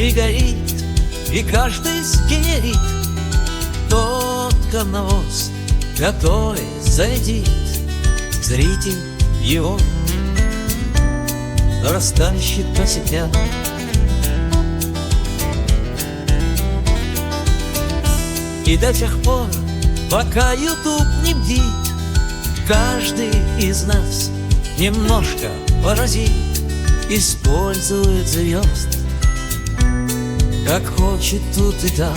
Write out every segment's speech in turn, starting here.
и горит, и каждый сгенерит тот говновоз, который зарядит зритель его, растащит по сетям. И до тех пор, пока YouTube не бдит, каждый из нас немножко паразит, использует звезд, как хочет тут и там.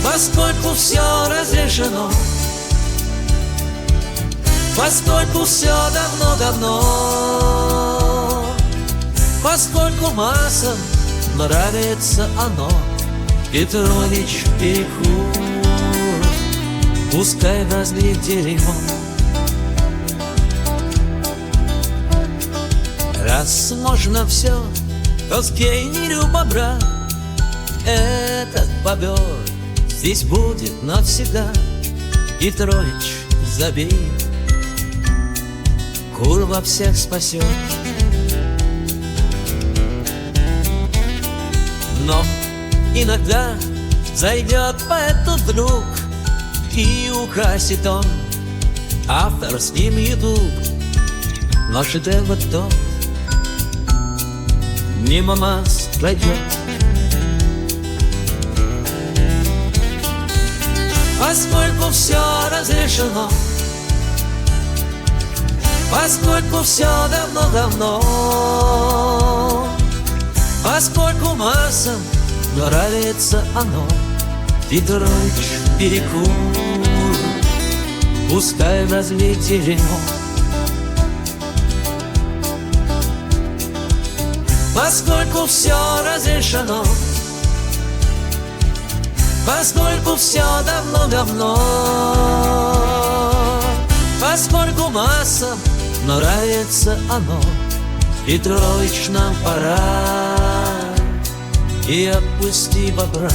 Поскольку все разрешено, поскольку все давно-давно, поскольку массам нравится оно, Петрович Перекур, пускай разлит дерьмо. Раз можно все, то с гейнерю бобра этот бобер здесь будет навсегда. Петрович, забей, курва всех спасет. Но иногда зайдет поэт вдруг и украсит он авторским YouTube. Но шедевр тот мимо нас пройдет. Поскольку все разрешено, поскольку все давно-давно, поскольку массам нравится оно, Петрович Перекур, пускай разлит дерьмо. Поскольку все разрешено, поскольку все давно-давно, поскольку массам нравится оно, Петрович, нам пора, и отпусти бобра.